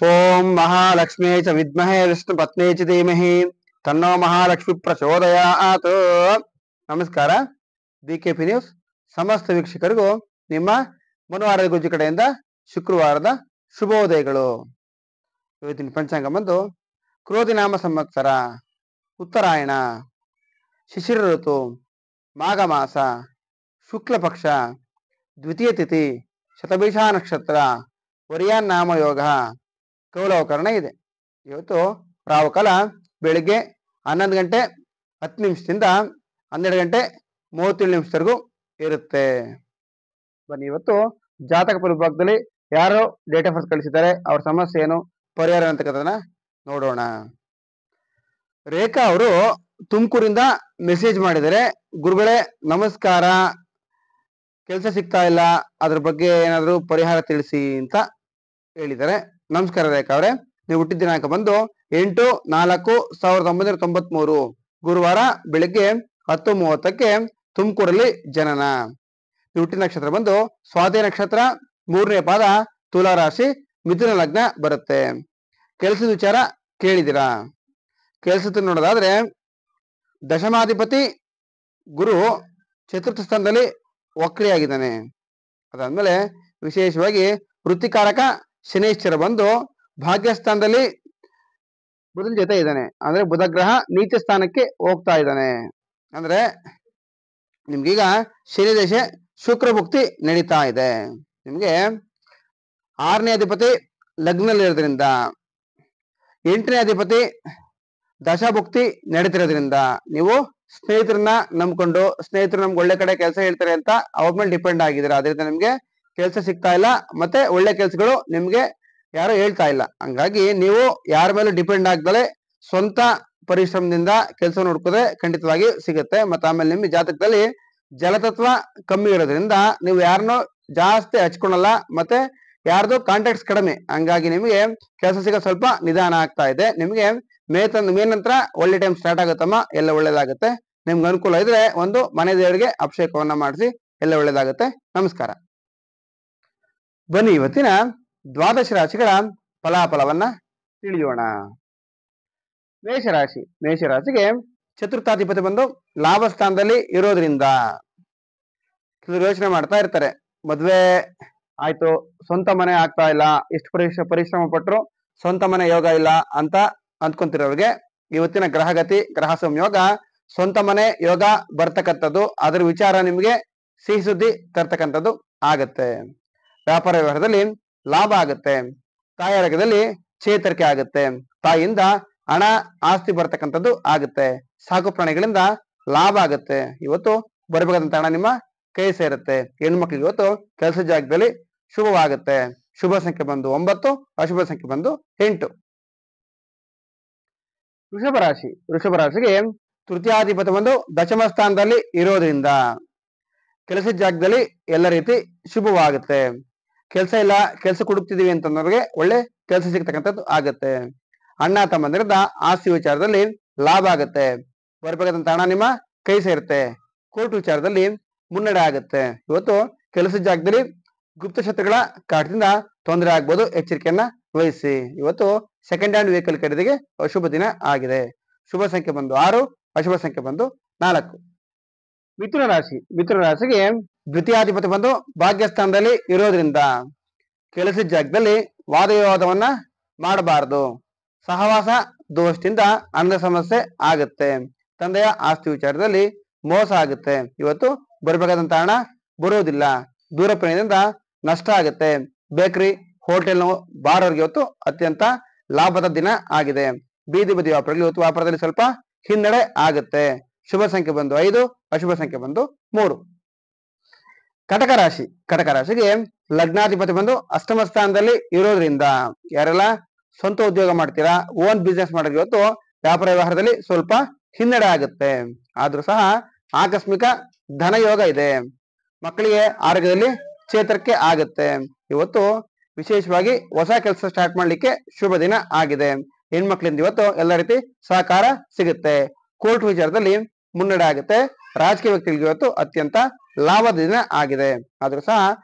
ओम महालक्ष्मी च विद्महे विष्णु पत्नी च धीमहि तन्नो महालक्ष्मी प्रचोदयात्। ನಮಸ್ಕಾರ. ಬಿಕೆಪಿ ನ್ಯೂಸ್ ಸಮಸ್ತ ವೀಕ್ಷಕರಿಗೂ ನಿಮ್ಮ ಮನುವಾರದ ಗುಜ್ಜಿ ಕಡೆಯಿಂದ ಶುಕ್ರವಾರದ ಶುಭೋದಯಗಳು. ಇವತ್ತಿನ ಪಂಚಾಂಗ ಬಂದು ಕ್ರೋಧಿ ನಾಮ ಸಂವತ್ಸರ, ಉತ್ತರಾಯಣ, ಶಿಶಿರ ಋತು, ಮಾಘ ಮಾಸ, ಶುಕ್ಲ ಪಕ್ಷ, ದ್ವಿತೀಯ ತಿಥಿ, ಶತಭಿಷ ನಕ್ಷತ್ರ, ವರಿಯಾನ್ ನಾಮ ಯೋಗ, ಕೌಲವಕರಣ ಇದೆ. ಇವತ್ತು ರಾಹುಕಾಲ ಬೆಳಿಗ್ಗೆ 11 ಗಂಟೆ 10 ನಿಮಿಷದಿಂದ 12 ಗಂಟೆ 37 ನಿಮಿಷವರೆಗೂ ಇರುತ್ತೆ. ಬನ್ನಿ ಇವತ್ತು ಜಾತಕ ಪರಿಭಾಗದಲ್ಲಿ ಯಾರು ಡೇಟ್ ಆಫ್ ಬರ್ತ್ ಕಳಿಸಿದ್ದಾರೆ, ಅವ್ರ ಸಮಸ್ಯೆ ಏನು, ಪರಿಹಾರ ಅಂತಕ್ಕಂಥದ್ದನ್ನ ನೋಡೋಣ. ರೇಖಾ ಅವರು ತುಮಕೂರಿಂದ ಮೆಸೇಜ್ ಮಾಡಿದರೆ, ಗುರುಗಳೇ ನಮಸ್ಕಾರ, ಕೆಲಸ ಸಿಗ್ತಾ ಇಲ್ಲ, ಅದ್ರ ಬಗ್ಗೆ ಏನಾದ್ರು ಪರಿಹಾರ ತಿಳಿಸಿ ಅಂತ ಹೇಳಿದ್ದಾರೆ. ನಮಸ್ಕಾರ ರೇಖಾ ಅವರೇ, ನೀವು ಹುಟ್ಟಿದ ದಿನಾಂಕ ಬಂದು 8/4/1993 ಗುರುವಾರ ಬೆಳಿಗ್ಗೆ 10:30ಕ್ಕೆ ತುಮಕೂರಲ್ಲಿ ಜನನ. ನೀವು ಹುಟ್ಟಿದ ನಕ್ಷತ್ರ ಬಂದು ಸ್ವಾತಿ ನಕ್ಷತ್ರ, 3ನೇ ಪಾದ, ತುಲಾ ರಾಶಿ, ಮಿಥುನ ಲಗ್ನ ಬರುತ್ತೆ. ಕೆಲಸದ ವಿಚಾರ ಕೇಳಿದಿರಾ? ಕೆಲಸದ ನೋಡೋದಾದ್ರೆ ದಶಮಾಧಿಪತಿ ಗುರು ಚತುರ್ಥ ಸ್ಥಾನದಲ್ಲಿ ವಕ್ರಿಯಾಗಿದ್ದಾನೆ. ಅದಾದ್ಮೇಲೆ ವಿಶೇಷವಾಗಿ ವೃತ್ತಿಕಾರಕ ಶನೇಶ್ವರ ಬಂದು ಭಾಗ್ಯಸ್ಥಾನದಲ್ಲಿ ಬುಧನ ಜೊತೆ ಇದ್ದಾನೆ. ಅಂದ್ರೆ ಬುಧ ಗ್ರಹ ನೀಚ ಸ್ಥಾನಕ್ಕೆ ಹೋಗ್ತಾ ಇದ್ದಾನೆ. ಅಂದ್ರೆ ನಿಮ್ಗೀಗ ಶನಿ ದೇಶ ಶುಕ್ರ ಭುಕ್ತಿ ನಡೀತಾ ಇದೆ. ನಿಮ್ಗೆ 6ನೇ ಅಧಿಪತಿ ಲಗ್ನಲ್ಲಿ ಇರೋದ್ರಿಂದ, 8ನೇ ಅಧಿಪತಿ ದಶಾಭುಕ್ತಿ ನಡೀತಿರೋದ್ರಿಂದ ನೀವು ಸ್ನೇಹಿತರನ್ನ ನಂಬ್ಕೊಂಡು, ಸ್ನೇಹಿತರು ನಮ್ಗೆ ಒಳ್ಳೆ ಕಡೆ ಕೆಲಸ ಹೇಳ್ತಾರೆ ಅಂತ ಅವ್ರ ಮೇಲೆ ಡಿಪೆಂಡ್ ಆಗಿದ್ದೀರಾ. ಅದರಿಂದ ನಿಮ್ಗೆ ಕೆಲಸ ಸಿಗ್ತಾ ಇಲ್ಲ, ಮತ್ತೆ ಒಳ್ಳೆ ಕೆಲಸಗಳು ನಿಮ್ಗೆ ಯಾರು ಹೇಳ್ತಾ ಇಲ್ಲ. ಹಂಗಾಗಿ ನೀವು ಯಾರ ಮೇಲೂ ಡಿಪೆಂಡ್ ಆಗ್ದಲೆ ಸ್ವಂತ ಪರಿಶ್ರಮದಿಂದ ಕೆಲಸ ನೋಡ್ಕೋದ್ರೆ ಖಂಡಿತವಾಗಿ ಸಿಗುತ್ತೆ. ಮತ್ತೆ ಆಮೇಲೆ ನಿಮ್ಮ ಜಾತಕದಲ್ಲಿ ಜಲತತ್ವ ಕಮ್ಮಿ ಇರೋದ್ರಿಂದ ನೀವು ಯಾರನ್ನೂ ಜಾಸ್ತಿ ಹಚ್ಕೊಳಲ್ಲ, ಮತ್ತೆ ಯಾರ್ದು ಕಾಂಟ್ಯಾಕ್ಟ್ಸ್ ಕಡಿಮೆ. ಹಂಗಾಗಿ ನಿಮಗೆ ಕೆಲಸ ಸಿಗೋದು ಸ್ವಲ್ಪ ನಿಧಾನ ಆಗ್ತಾ ಇದೆ. ನಿಮ್ಗೆ ಮೇ ನಂತರ ಒಳ್ಳೆ ಟೈಮ್ ಸ್ಟಾರ್ಟ್ ಆಗುತ್ತಮ್ಮ, ಎಲ್ಲ ಒಳ್ಳೇದಾಗುತ್ತೆ. ನಿಮ್ಗೆ ಅನುಕೂಲ ಇದ್ರೆ ಒಂದು ಮನೆ ದೇವರಿಗೆ ಅಭಿಷೇಕವನ್ನ ಮಾಡಿಸಿ, ಎಲ್ಲ ಒಳ್ಳೇದಾಗುತ್ತೆ. ನಮಸ್ಕಾರ. ಬನ್ನಿ ಇವತ್ತಿನ ದ್ವಾದಶ ರಾಶಿಗಳ ಫಲಾಫಲವನ್ನ ತಿಳಿಯೋಣ. ಮೇಷರಾಶಿ. ಮೇಷರಾಶಿಗೆ ಚತುರ್ಥಾಧಿಪತಿ ಬಂದು ಲಾಭ ಸ್ಥಾನದಲ್ಲಿ ಇರೋದ್ರಿಂದ ಕೆಲವರು ಯೋಚನೆ ಮಾಡ್ತಾ ಇರ್ತಾರೆ, ಮದ್ವೆ ಆಯ್ತು, ಸ್ವಂತ ಮನೆ ಆಗ್ತಾ ಇಲ್ಲ, ಎಷ್ಟು ಪರಿಶ್ರಮ ಪಟ್ಟರು ಸ್ವಂತ ಮನೆ ಯೋಗ ಇಲ್ಲ ಅಂತ ಅಂದ್ಕೊಂತಿರೋರಿಗೆ ಇವತ್ತಿನ ಗ್ರಹಗತಿ, ಗ್ರಹ ಸಂಯೋಗ ಸ್ವಂತ ಮನೆ ಯೋಗ ಬರ್ತಕ್ಕಂಥದ್ದು, ಅದರ ವಿಚಾರ ನಿಮ್ಗೆ ಸಿಹಿ ಸುದ್ದಿ ತರ್ತಕ್ಕಂಥದ್ದು ಆಗತ್ತೆ. ವ್ಯಾಪಾರ ವ್ಯವಹಾರದಲ್ಲಿ ಲಾಭ ಆಗುತ್ತೆ. ತಾಯಿ ಆರೋಗ್ಯದಲ್ಲಿ ಚೇತರಿಕೆ ಆಗುತ್ತೆ. ತಾಯಿಯಿಂದ ಹಣ ಆಸ್ತಿ ಬರ್ತಕ್ಕಂಥದ್ದು ಆಗುತ್ತೆ. ಸಾಕು ಪ್ರಾಣಿಗಳಿಂದ ಲಾಭ ಆಗುತ್ತೆ. ಇವತ್ತು ಬರಬೇಕಾದಂತ ಹಣ ನಿಮ್ಮ ಕೈ ಸೇರುತ್ತೆ. ಹೆಣ್ಮಕ್ಳಿಗೆ ಇವತ್ತು ಕೆಲಸ ಜಾಗದಲ್ಲಿ ಶುಭವಾಗುತ್ತೆ. ಶುಭ ಸಂಖ್ಯೆ ಬಂದು 9, ಅಶುಭ ಸಂಖ್ಯೆ ಬಂದು 8. ವೃಷಭ ರಾಶಿ. ವೃಷಭ ರಾಶಿಗೆ ತೃತೀಯಾಧಿಪತಿ ಬಂದು ದಶಮ ಸ್ಥಾನದಲ್ಲಿ ಇರೋದ್ರಿಂದ ಕೆಲಸದ ಜಾಗದಲ್ಲಿ ಎಲ್ಲ ರೀತಿ ಶುಭವಾಗುತ್ತೆ. ಕೆಲಸ ಇಲ್ಲ, ಕೆಲಸ ಹುಡುಕ್ತಿದೀವಿ ಅಂತಂದವ್ರಿಗೆ ಒಳ್ಳೆ ಕೆಲಸ ಸಿಗ್ತಕ್ಕಂಥದ್ದು ಆಗತ್ತೆ. ಅಣ್ಣ ತಮ್ಮಂದಿರಿಂದ ಆಸ್ತಿ ವಿಚಾರದಲ್ಲಿ ಲಾಭ ಆಗುತ್ತೆ. ಬರಬೇಕಾದಂತ ಹಣ ನಿಮ್ಮ ಕೈ ಸೇರುತ್ತೆ. ಕೋರ್ಟ್ ವಿಚಾರದಲ್ಲಿ ಮುನ್ನಡೆ ಆಗುತ್ತೆ. ಇವತ್ತು ಕೆಲಸದ ಜಾಗದಲ್ಲಿ ಗುಪ್ತಶತ್ರುಗಳ ಕಾಟದಿಂದ ತೊಂದರೆ ಆಗ್ಬೋದು, ಎಚ್ಚರಿಕೆಯನ್ನ ವಹಿಸಿ. ಇವತ್ತು ಸೆಕೆಂಡ್ ಹ್ಯಾಂಡ್ ವೆಹಿಕಲ್ ಖರೀದಿಗೆ ಅಶುಭ ದಿನ ಆಗಿದೆ. ಶುಭ ಸಂಖ್ಯೆ ಬಂದು 6, ಅಶುಭ ಸಂಖ್ಯೆ ಬಂದು 4. ಮಿಥುನ ರಾಶಿ. ಮಿಥುನ ರಾಶಿಗೆ ದ್ವಿತೀಯಾಧಿಪತಿ ಬಂದು ಭಾಗ್ಯಸ್ಥಾನದಲ್ಲಿ ಇರೋದ್ರಿಂದ ಕೆಲಸದ ಜಾಗದಲ್ಲಿ ವಾದ ವಿವಾದವನ್ನ ಮಾಡಬಾರದು. ಸಹವಾಸ ದೋಷದಿಂದ ಹಣದ ಸಮಸ್ಯೆ ಆಗುತ್ತೆ. ತಂದೆಯ ಆಸ್ತಿ ವಿಚಾರದಲ್ಲಿ ಮೋಸ ಆಗುತ್ತೆ. ಇವತ್ತು ಬರಬೇಕಾದಂತ ಹಣ ಬರೋದಿಲ್ಲ. ದೂರ ಪ್ರಯಾಣದಿಂದ ನಷ್ಟ ಆಗುತ್ತೆ. ಬೇಕರಿ, ಹೋಟೆಲ್, ಬಾರ್ ಅವ್ರಿಗೆ ಇವತ್ತು ಅತ್ಯಂತ ಲಾಭದ ದಿನ ಆಗಿದೆ. ಬೀದಿ ಬದಿ ವ್ಯಾಪಾರಗಳು ಇವತ್ತು ವ್ಯಾಪಾರದಲ್ಲಿ ಸ್ವಲ್ಪ ಹಿನ್ನಡೆ ಆಗುತ್ತೆ. ಶುಭ ಸಂಖ್ಯೆ ಬಂದು 5, ಅಶುಭ ಸಂಖ್ಯೆ ಬಂದು 3. ಕಟಕ ರಾಶಿ. ಕಟಕ ರಾಶಿಗೆ ಲಗ್ನಾಧಿಪತಿ ಬಂದು ಅಷ್ಟಮ ಸ್ಥಾನದಲ್ಲಿ ಇರೋದ್ರಿಂದ ಯಾರೆಲ್ಲ ಸ್ವಂತ ಉದ್ಯೋಗ ಮಾಡ್ತೀರಾ, ಓನ್ ಬಿಸ್ನೆಸ್ ಮಾಡೋದು ಇವತ್ತು ವ್ಯಾಪಾರ ವ್ಯವಹಾರದಲ್ಲಿ ಸ್ವಲ್ಪ ಹಿನ್ನಡೆ ಆಗುತ್ತೆ. ಆದ್ರೂ ಸಹ ಆಕಸ್ಮಿಕ ಧನ ಯೋಗ ಇದೆ. ಮಕ್ಕಳಿಗೆ ಆರೋಗ್ಯದಲ್ಲಿ ಚೇತರಿಕೆ ಆಗುತ್ತೆ. ಇವತ್ತು ವಿಶೇಷವಾಗಿ ಹೊಸ ಕೆಲಸ ಸ್ಟಾರ್ಟ್ ಮಾಡ್ಲಿಕ್ಕೆ ಶುಭ ದಿನ ಆಗಿದೆ. ಹೆಣ್ಮಕ್ಳಿಂದ ಇವತ್ತು ಎಲ್ಲ ರೀತಿ ಸಹಕಾರ ಸಿಗುತ್ತೆ. ಕೋರ್ಟ್ ವಿಚಾರದಲ್ಲಿ ಮುನ್ನಡೆ ಆಗುತ್ತೆ. ರಾಜಕೀಯ ವ್ಯಕ್ತಿಗಳಿಗೆ ಇವತ್ತು ಅತ್ಯಂತ ಲಾಭದ ದಿನ ಆಗಿದೆ. ಆದ್ರೂ ಸಹ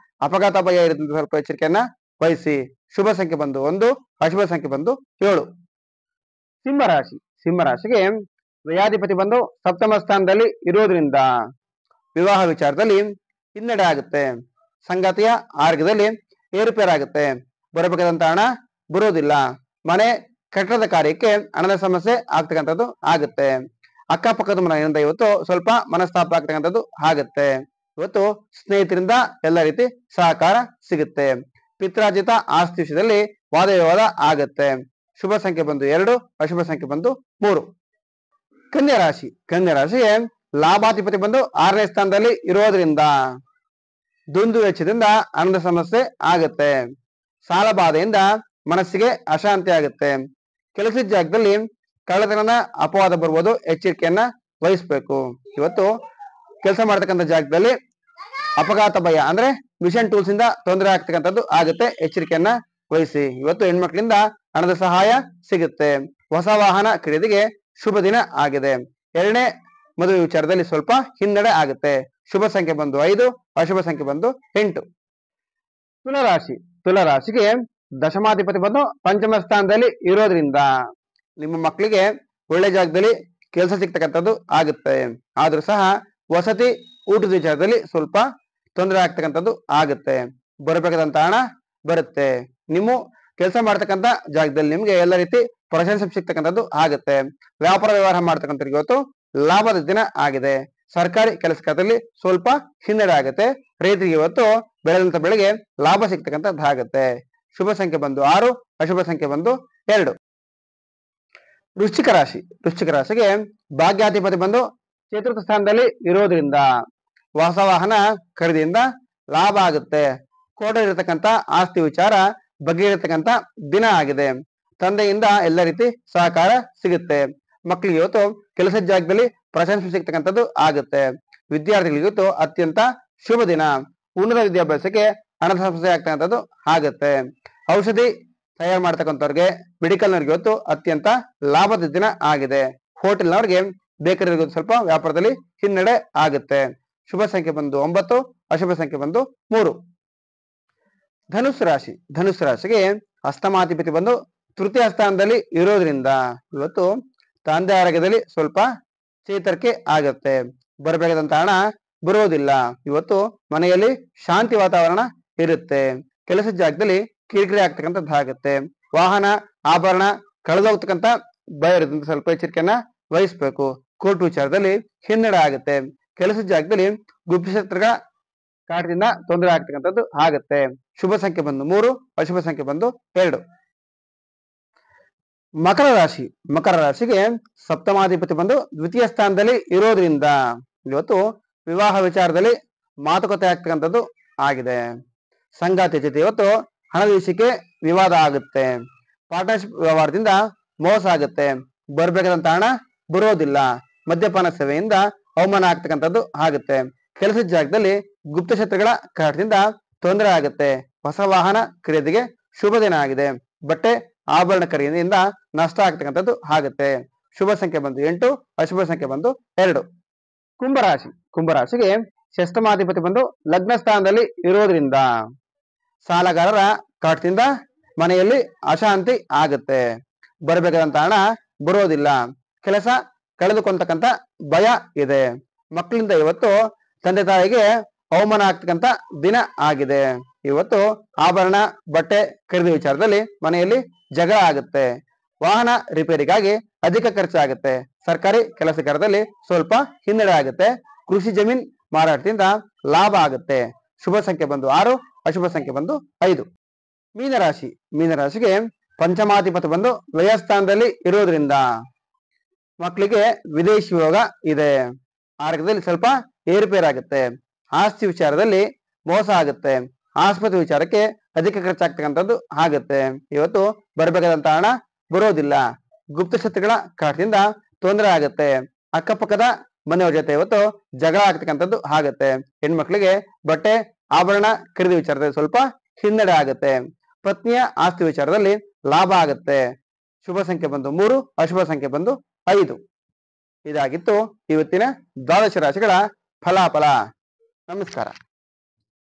ಅಪಘಾತ ಭಯ ಇರುತ್ತೆ, ಸ್ವಲ್ಪ ಎಚ್ಚರಿಕೆಯನ್ನ ವಹಿಸಿ. ಶುಭ ಸಂಖ್ಯೆ ಬಂದು 1, ಅಶುಭ ಸಂಖ್ಯೆ ಬಂದು 7. ಸಿಂಹರಾಶಿ, ಸಿಂಹರಾಶಿಗೆ ವ್ಯಯಾಧಿಪತಿ ಬಂದು ಸಪ್ತಮ ಸ್ಥಾನದಲ್ಲಿ ಇರೋದ್ರಿಂದ ವಿವಾಹ ವಿಚಾರದಲ್ಲಿ ಹಿನ್ನಡೆ ಆಗುತ್ತೆ. ಸಂಗಾತಿಯ ಆರೋಗ್ಯದಲ್ಲಿ ಏರುಪೇರಾಗುತ್ತೆ. ಬರಬೇಕಾದಂತ ಹಣ ಬರೋದಿಲ್ಲ. ಮನೆ ಕಟ್ಟಡದ ಕಾರ್ಯಕ್ಕೆ ಹಣದ ಸಮಸ್ಯೆ ಆಗ್ತಕ್ಕಂಥದ್ದು ಆಗುತ್ತೆ. ಅಕ್ಕಪಕ್ಕದ ಮನೆಯಿಂದ ಇವತ್ತು ಸ್ವಲ್ಪ ಮನಸ್ತಾಪ ಆಗ್ತಕ್ಕಂಥದ್ದು ಆಗುತ್ತೆ. ಇವತ್ತು ಸ್ನೇಹಿತರಿಂದ ಎಲ್ಲ ರೀತಿ ಸಹಕಾರ ಸಿಗುತ್ತೆ. ಪಿತ್ರಾರ್ಜಿತ ಆಸ್ತಿ ವಿಷಯದಲ್ಲಿ ವಾದ ವಿವಾದ ಆಗುತ್ತೆ. ಶುಭ ಸಂಖ್ಯೆ ಬಂದು 2, ಅಶುಭ ಸಂಖ್ಯೆ ಬಂದು 3. ಕನ್ಯಾ ರಾಶಿ, ಕನ್ಯಾ ರಾಶಿಗೆ ಲಾಭಾಧಿಪತಿ ಬಂದು 6ನೇ ಸ್ಥಾನದಲ್ಲಿ ಇರೋದ್ರಿಂದ ದುಂದು ವೆಚ್ಚದಿಂದ ಹಣದ ಸಮಸ್ಯೆ ಆಗುತ್ತೆ. ಸಾಲ ಬಾಧೆಯಿಂದ ಮನಸ್ಸಿಗೆ ಅಶಾಂತಿ ಆಗುತ್ತೆ. ಕೆಲಸದ ಜಾಗದಲ್ಲಿ ಕಳ್ಳತನದ ಅಪವಾದ ಬರ್ಬೋದು, ಎಚ್ಚರಿಕೆಯನ್ನ ವಹಿಸ್ಬೇಕು. ಇವತ್ತು ಕೆಲಸ ಮಾಡ್ತಕ್ಕಂಥ ಜಾಗದಲ್ಲಿ ಅಪಘಾತ ಭಯ ಅಂದ್ರೆ ಮಿಷನ್ ಟೂಲ್ಸ್ ಇಂದ ತೊಂದರೆ ಆಗ್ತಕ್ಕಂಥದ್ದು ಆಗುತ್ತೆ. ಎಚ್ಚರಿಕೆಯನ್ನ ವಹಿಸಿ. ಇವತ್ತು ಹೆಣ್ಮಕ್ಳಿಂದ ಹಣದ ಸಹಾಯ ಸಿಗುತ್ತೆ. ಹೊಸ ವಾಹನ ಖರೀದಿಗೆ ಶುಭ ದಿನ ಆಗಿದೆ. 2ನೇ ಮದುವೆ ವಿಚಾರದಲ್ಲಿ ಸ್ವಲ್ಪ ಹಿನ್ನಡೆ ಆಗುತ್ತೆ. ಶುಭ ಸಂಖ್ಯೆ ಬಂದು 5, ಅಶುಭ ಸಂಖ್ಯೆ ಬಂದು 8. ತುಲಾರಾಶಿ, ತುಲಾರಾಶಿಗೆ ದಶಮಾಧಿಪತಿ ಬಂದು ಪಂಚಮ ಸ್ಥಾನದಲ್ಲಿ ಇರೋದ್ರಿಂದ ನಿಮ್ಮ ಮಕ್ಕಳಿಗೆ ಒಳ್ಳೆ ಜಾಗದಲ್ಲಿ ಕೆಲಸ ಸಿಗ್ತಕ್ಕಂಥದ್ದು ಆಗುತ್ತೆ. ಆದ್ರೂ ಸಹ ವಸತಿ ಊಟದ ವಿಚಾರದಲ್ಲಿ ಸ್ವಲ್ಪ ತೊಂದರೆ ಆಗ್ತಕ್ಕಂಥದ್ದು ಆಗುತ್ತೆ. ಬರಬೇಕಾದಂತ ಹಣ ಬರುತ್ತೆ. ನೀವು ಕೆಲಸ ಮಾಡ್ತಕ್ಕಂಥ ಜಾಗದಲ್ಲಿ ನಿಮ್ಗೆ ಎಲ್ಲ ರೀತಿ ಪ್ರಶಂಸೆ ಸಿಗ್ತಕ್ಕಂಥದ್ದು ಆಗುತ್ತೆ. ವ್ಯಾಪಾರ ವ್ಯವಹಾರ ಮಾಡ್ತಕ್ಕಂಥವ್ರಿಗೆ ಇವತ್ತು ಲಾಭದ ದಿನ ಆಗಿದೆ. ಸರ್ಕಾರಿ ಕೆಲಸದಲ್ಲಿ ಸ್ವಲ್ಪ ಹಿನ್ನಡೆ ಆಗುತ್ತೆ. ರೈತರಿಗೆ ಇವತ್ತು ಬೆಳೆದಂತ ಬೆಳೆಗೆ ಲಾಭ ಸಿಗ್ತಕ್ಕಂಥದ್ದಾಗುತ್ತೆ. ಶುಭ ಸಂಖ್ಯೆ ಬಂದು 6, ಅಶುಭ ಸಂಖ್ಯೆ ಬಂದು 2. ವೃಶ್ಚಿಕ ರಾಶಿ, ವೃಶ್ಚಿಕ ರಾಶಿಗೆ ಭಾಗ್ಯಾಧಿಪತಿ ಬಂದು ಚತುರ್ಥ ಸ್ಥಾನದಲ್ಲಿ ಇರೋದ್ರಿಂದ ಹೊಸ ವಾಹನ ಖರೀದಿಯಿಂದ ಲಾಭ ಆಗುತ್ತೆ. ಕೋಟೆ ಇರತಕ್ಕಂತ ಆಸ್ತಿ ವಿಚಾರ ಬಗೆಯಿರತಕ್ಕಂತ ದಿನ ಆಗಿದೆ. ತಂದೆಯಿಂದ ಎಲ್ಲ ರೀತಿ ಸಹಕಾರ ಸಿಗುತ್ತೆ. ಮಕ್ಕಳಿಗೆ ಇವತ್ತು ಕೆಲಸದ ಜಾಗದಲ್ಲಿ ಪ್ರಶಂಸೆ ಸಿಗ್ತಕ್ಕಂಥದ್ದು ಆಗುತ್ತೆ. ವಿದ್ಯಾರ್ಥಿಗಳಿಗೆ ಇವತ್ತು ಅತ್ಯಂತ ಶುಭ ದಿನ. ಉನ್ನತ ವಿದ್ಯಾಭ್ಯಾಸಕ್ಕೆ ಹಣದ ಸಮಸ್ಯೆ ಆಗ್ತಕ್ಕಂಥದ್ದು ಆಗುತ್ತೆ. ಔಷಧಿ ತಯಾರು ಮಾಡ್ತಕ್ಕಂಥವ್ರಿಗೆ, ಮೆಡಿಕಲ್ನವ್ರಿಗೆ ಇವತ್ತು ಅತ್ಯಂತ ಲಾಭದ ದಿನ ಆಗಿದೆ. ಹೋಟೆಲ್ನವ್ರಿಗೆ, ಬೇಕರಿಗೆ ಸ್ವಲ್ಪ ವ್ಯಾಪಾರದಲ್ಲಿ ಹಿನ್ನಡೆ ಆಗುತ್ತೆ. ಶುಭ ಸಂಖ್ಯೆ ಬಂದು 9, ಅಶುಭ ಸಂಖ್ಯೆ ಬಂದು 3. ಧನುಸ್ಸು ರಾಶಿ, ಧನುಸ್ಸು ರಾಶಿಗೆ ಅಷ್ಟಮಾಧಿಪತಿ ಬಂದು ತೃತೀಯ ಸ್ಥಾನದಲ್ಲಿ ಇರೋದ್ರಿಂದ ಇವತ್ತು ತಂದೆ ಆರೋಗ್ಯದಲ್ಲಿ ಸ್ವಲ್ಪ ಚೇತರಿಕೆ ಆಗುತ್ತೆ. ಬರಬೇಕಾದಂತ ಹಣ ಬರೋದಿಲ್ಲ. ಇವತ್ತು ಮನೆಯಲ್ಲಿ ಶಾಂತಿ ವಾತಾವರಣ ಇರುತ್ತೆ. ಕೆಲಸದ ಜಾಗದಲ್ಲಿ ಕಿರಿಕಿರಿ ಆಗ್ತಕ್ಕಂಥದ್ದಾಗುತ್ತೆ. ವಾಹನ ಆಭರಣ ಕಳೆದೋಗ್ತಕ್ಕಂಥ ಭಯ ಇರುತ್ತೆ. ಸ್ವಲ್ಪ ಎಚ್ಚರಿಕೆಯನ್ನ ವಹಿಸ್ಬೇಕು. ಕೋರ್ಟ್ ವಿಚಾರದಲ್ಲಿ ಹಿನ್ನಡೆ ಆಗುತ್ತೆ. ಕೆಲಸದ ಜಾಗದಲ್ಲಿ ಗುಪ್ತಶತ್ರುಗಳ ಕಾಟದಿಂದ ತೊಂದರೆ ಆಗ್ತಕ್ಕಂಥದ್ದು ಆಗುತ್ತೆ. ಶುಭ ಸಂಖ್ಯೆ ಬಂದು 3, ಅಶುಭ ಸಂಖ್ಯೆ ಬಂದು 2. ಮಕರ ರಾಶಿ, ಮಕರ ರಾಶಿಗೆ ಸಪ್ತಮಾಧಿಪತಿ ಬಂದು ದ್ವಿತೀಯ ಸ್ಥಾನದಲ್ಲಿ ಇರೋದ್ರಿಂದ ಇವತ್ತು ವಿವಾಹ ವಿಚಾರದಲ್ಲಿ ಮಾತುಕತೆ ಆಗ್ತಕ್ಕಂಥದ್ದು ಆಗಿದೆ. ಸಂಗಾತಿ ಜೊತೆ ಇವತ್ತು ಹಣದ ವಿಷಯಕ್ಕೆ ವಿವಾದ ಆಗುತ್ತೆ. ಪಾರ್ಟ್ನರ್ಶಿಪ್ ವ್ಯವಹಾರದಿಂದ ಮೋಸ ಆಗುತ್ತೆ. ಬರಬೇಕಾದಂತ ಹಣ ಬರೋದಿಲ್ಲ. ಮದ್ಯಪಾನ ಸೇವೆಯಿಂದ ಅವಮಾನ ಆಗ್ತಕ್ಕಂಥದ್ದು ಆಗುತ್ತೆ. ಕೆಲಸದ ಜಾಗದಲ್ಲಿ ಗುಪ್ತಶತ್ರುಗಳ ಕಾಟದಿಂದ ತೊಂದರೆ ಆಗುತ್ತೆ. ಹೊಸ ವಾಹನ ಖರೀದಿಗೆ ಶುಭ ದಿನ ಆಗಿದೆ. ಬಟ್ಟೆ ಆಭರಣ ಖರೀದಿಯಿಂದ ನಷ್ಟ ಆಗ್ತಕ್ಕಂಥದ್ದು ಆಗುತ್ತೆ. ಶುಭ ಸಂಖ್ಯೆ ಬಂದು 8, ಅಶುಭ ಸಂಖ್ಯೆ ಬಂದು 2. ಕುಂಭರಾಶಿ, ಕುಂಭರಾಶಿಗೆ ಷಷ್ಠಮಾಧಿಪತಿ ಬಂದು ಲಗ್ನ ಸ್ಥಾನದಲ್ಲಿ ಇರೋದ್ರಿಂದ ಸಾಲಗಾರರ ಕಾಟದಿಂದ ಮನೆಯಲ್ಲಿ ಅಶಾಂತಿ ಆಗುತ್ತೆ. ಬರಬೇಕಾದಂತ ಹಣ ಬರೋದಿಲ್ಲ. ಕೆಲಸ ಕಳೆದುಕೊಂತಕ್ಕಂತ ಭಯ ಇದೆ. ಮಕ್ಕಳಿಂದ ಇವತ್ತು ತಂದೆ ತಾಯಿಗೆ ಅವಮಾನ ಆಗ್ತಕ್ಕಂತ ದಿನ ಆಗಿದೆ. ಇವತ್ತು ಆಭರಣ ಬಟ್ಟೆ ಖರೀದಿ ವಿಚಾರದಲ್ಲಿ ಮನೆಯಲ್ಲಿ ಜಗಳ ಆಗುತ್ತೆ. ವಾಹನ ರಿಪೇರಿಗಾಗಿ ಅಧಿಕ ಖರ್ಚಾಗುತ್ತೆ. ಸರ್ಕಾರಿ ಕೆಲಸಗಾರದಲ್ಲಿ ಸ್ವಲ್ಪ ಹಿನ್ನಡೆ ಆಗುತ್ತೆ. ಕೃಷಿ ಜಮೀನ್ ಮಾರಾಟದಿಂದ ಲಾಭ ಆಗುತ್ತೆ. ಶುಭ ಸಂಖ್ಯೆ ಬಂದು 6, ಅಶುಭ ಸಂಖ್ಯೆ ಬಂದು 5. ಮೀನರಾಶಿ, ಮೀನರಾಶಿಗೆ ಪಂಚಮಾಧಿಪತಿ ಬಂದು ವ್ಯಯಸ್ಥಾನದಲ್ಲಿ ಇರೋದ್ರಿಂದ ಮಕ್ಕಳಿಗೆ ವಿದೇಶಿ ಯೋಗ ಇದೆ. ಆರೋಗ್ಯದಲ್ಲಿ ಸ್ವಲ್ಪ ಏರುಪೇರಾಗುತ್ತೆ. ಆಸ್ತಿ ವಿಚಾರದಲ್ಲಿ ಮೋಸ ಆಗುತ್ತೆ. ಆಸ್ಪತ್ರೆ ವಿಚಾರಕ್ಕೆ ಅಧಿಕ ಖರ್ಚಾಗ್ತಕ್ಕಂಥದ್ದು ಆಗುತ್ತೆ. ಇವತ್ತು ಬರಬೇಕಾದಂತ ಹಣ ಬರೋದಿಲ್ಲ. ಗುಪ್ತಶತ್ರುಗಳ ಕಾಟದಿಂದ ತೊಂದರೆ ಆಗುತ್ತೆ. ಅಕ್ಕಪಕ್ಕದ ಮನೆಯವರ ಜೊತೆ ಇವತ್ತು ಜಗಳ ಆಗ್ತಕ್ಕಂಥದ್ದು ಆಗುತ್ತೆ. ಹೆಣ್ಮಕ್ಳಿಗೆ ಬಟ್ಟೆ ಆಭರಣ ಖರೀದಿ ವಿಚಾರದಲ್ಲಿ ಸ್ವಲ್ಪ ಹಿನ್ನಡೆ ಆಗುತ್ತೆ. ಪತ್ನಿಯ ಆಸ್ತಿ ವಿಚಾರದಲ್ಲಿ ಲಾಭ ಆಗುತ್ತೆ. ಶುಭ ಸಂಖ್ಯೆ ಬಂದು 3, ಅಶುಭ ಸಂಖ್ಯೆ ಬಂದು 5. ಇದಾಗಿತ್ತು ಇವತ್ತಿನ ದ್ವಾದಶ ರಾಶಿಗಳ ಫಲಾಫಲ. ನಮಸ್ಕಾರ.